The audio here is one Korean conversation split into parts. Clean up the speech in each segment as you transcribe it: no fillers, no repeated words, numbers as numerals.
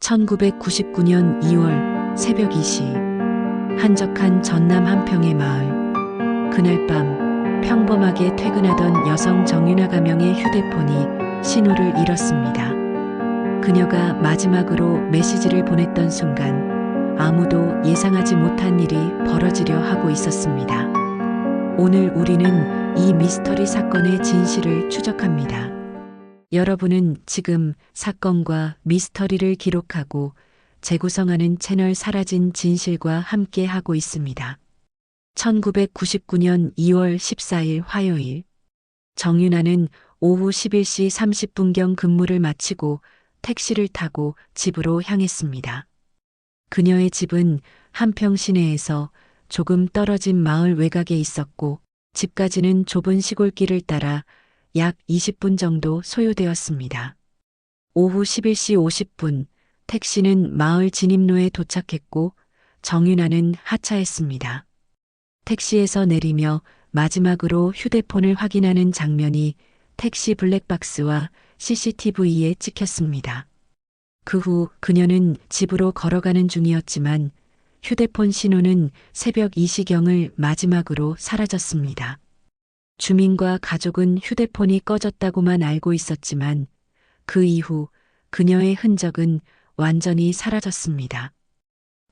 1999년 2월 새벽 2시 한적한 전남 한평의 마을. 그날 밤 평범하게 퇴근하던 여성 정윤아 가명의 휴대폰이 신호를 잃었습니다. 그녀가 마지막으로 메시지를 보냈던 순간 아무도 예상하지 못한 일이 벌어지려 하고 있었습니다. 오늘 우리는 이 미스터리 사건의 진실을 추적합니다. 여러분은 지금 사건과 미스터리를 기록하고 재구성하는 채널 사라진 진실과 함께 하고 있습니다. 1999년 2월 14일 화요일, 정윤아는 오후 11시 30분경 근무를 마치고 택시를 타고 집으로 향했습니다. 그녀의 집은 한평 시내에서 조금 떨어진 마을 외곽에 있었고 집까지는 좁은 시골길을 따라 약 20분 정도 소요되었습니다. 오후 11시 50분 택시는 마을 진입로에 도착했고 정윤아는 하차했습니다. 택시에서 내리며 마지막으로 휴대폰을 확인하는 장면이 택시 블랙박스와 CCTV에 찍혔습니다. 그 후 그녀는 집으로 걸어가는 중이었지만 휴대폰 신호는 새벽 2시경을 마지막으로 사라졌습니다. 주민과 가족은 휴대폰이 꺼졌다고만 알고 있었지만 그 이후 그녀의 흔적은 완전히 사라졌습니다.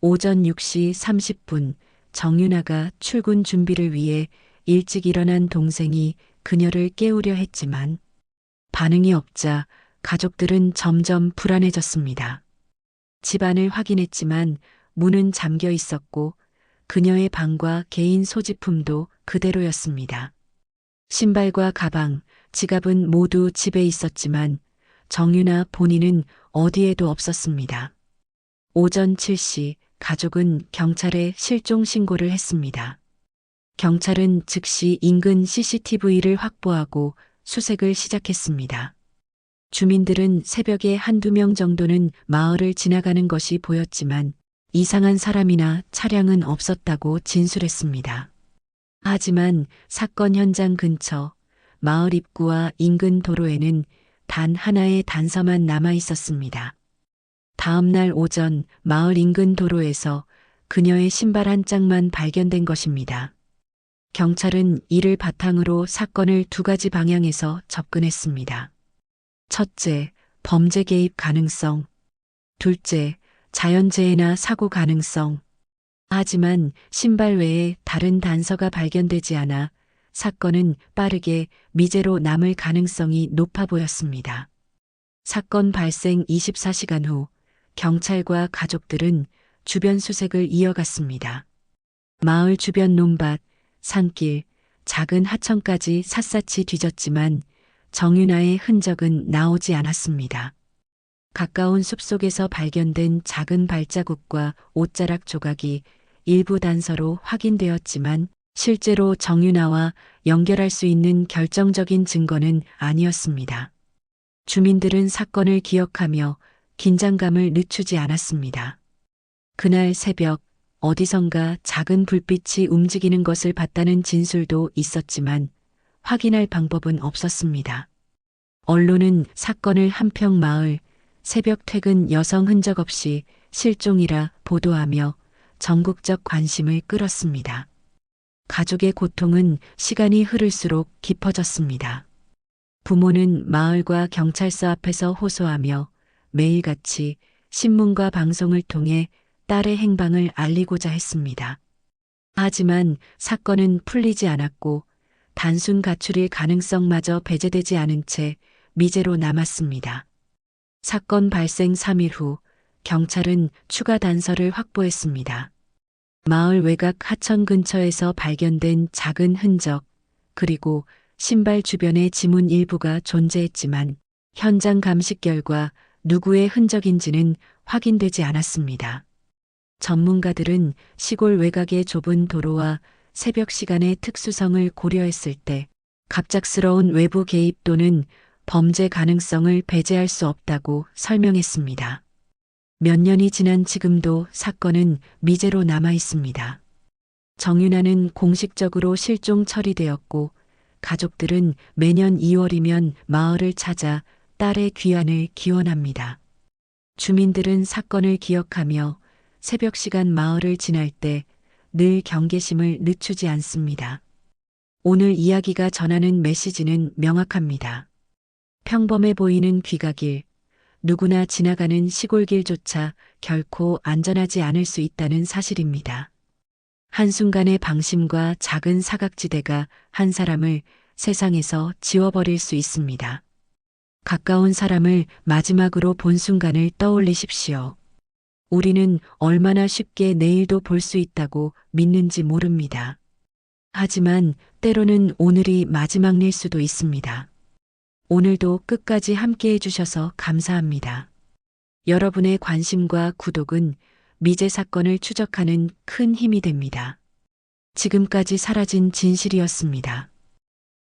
오전 6시 30분 정윤아가 출근 준비를 위해 일찍 일어난 동생이 그녀를 깨우려 했지만 반응이 없자 가족들은 점점 불안해졌습니다. 집안을 확인했지만 문은 잠겨 있었고 그녀의 방과 개인 소지품도 그대로였습니다. 신발과 가방, 지갑은 모두 집에 있었지만 정윤아 본인은 어디에도 없었습니다. 오전 7시 가족은 경찰에 실종 신고를 했습니다. 경찰은 즉시 인근 CCTV를 확보하고 수색을 시작했습니다. 주민들은 새벽에 한두 명 정도는 마을을 지나가는 것이 보였지만 이상한 사람이나 차량은 없었다고 진술했습니다. 하지만 사건 현장 근처 마을 입구와 인근 도로에는 단 하나의 단서만 남아 있었습니다. 다음 날 오전 마을 인근 도로에서 그녀의 신발 한 짝만 발견된 것입니다. 경찰은 이를 바탕으로 사건을 두 가지 방향에서 접근했습니다. 첫째, 범죄 개입 가능성. 둘째, 자연재해나 사고 가능성. 하지만 신발 외에 다른 단서가 발견되지 않아 사건은 빠르게 미제로 남을 가능성이 높아 보였습니다. 사건 발생 24시간 후 경찰과 가족들은 주변 수색을 이어갔습니다. 마을 주변 논밭, 산길, 작은 하천까지 샅샅이 뒤졌지만 정윤아의 흔적은 나오지 않았습니다. 가까운 숲속에서 발견된 작은 발자국과 옷자락 조각이 일부 단서로 확인되었지만 실제로 정윤아와 연결할 수 있는 결정적인 증거는 아니었습니다. 주민들은 사건을 기억하며 긴장감을 늦추지 않았습니다. 그날 새벽 어디선가 작은 불빛이 움직이는 것을 봤다는 진술도 있었지만 확인할 방법은 없었습니다. 언론은 사건을 한평 마을, 새벽 퇴근 여성 흔적 없이 실종이라 보도하며 전국적 관심을 끌었습니다. 가족의 고통은 시간이 흐를수록 깊어졌습니다. 부모는 마을과 경찰서 앞에서 호소하며 매일같이 신문과 방송을 통해 딸의 행방을 알리고자 했습니다. 하지만 사건은 풀리지 않았고 단순 가출일 가능성마저 배제되지 않은 채 미제로 남았습니다. 사건 발생 3일 후 경찰은 추가 단서를 확보했습니다. 마을 외곽 하천 근처에서 발견된 작은 흔적, 그리고 신발 주변의 지문 일부가 존재했지만 현장 감식 결과 누구의 흔적인지는 확인되지 않았습니다. 전문가들은 시골 외곽의 좁은 도로와 새벽 시간의 특수성을 고려했을 때 갑작스러운 외부 개입 또는 범죄 가능성을 배제할 수 없다고 설명했습니다. 몇 년이 지난 지금도 사건은 미제로 남아 있습니다. 정윤아는 공식적으로 실종 처리되었고 가족들은 매년 2월이면 마을을 찾아 딸의 귀환을 기원합니다. 주민들은 사건을 기억하며 새벽 시간 마을을 지날 때 늘 경계심을 늦추지 않습니다. 오늘 이야기가 전하는 메시지는 명확합니다. 평범해 보이는 귀가길, 누구나 지나가는 시골길조차 결코 안전하지 않을 수 있다는 사실입니다. 한순간의 방심과 작은 사각지대가 한 사람을 세상에서 지워버릴 수 있습니다. 가까운 사람을 마지막으로 본 순간을 떠올리십시오. 우리는 얼마나 쉽게 내일도 볼 수 있다고 믿는지 모릅니다. 하지만 때로는 오늘이 마지막일 수도 있습니다. 오늘도 끝까지 함께 해주셔서 감사합니다. 여러분의 관심과 구독은 미제 사건을 추적하는 큰 힘이 됩니다. 지금까지 사라진 진실이었습니다.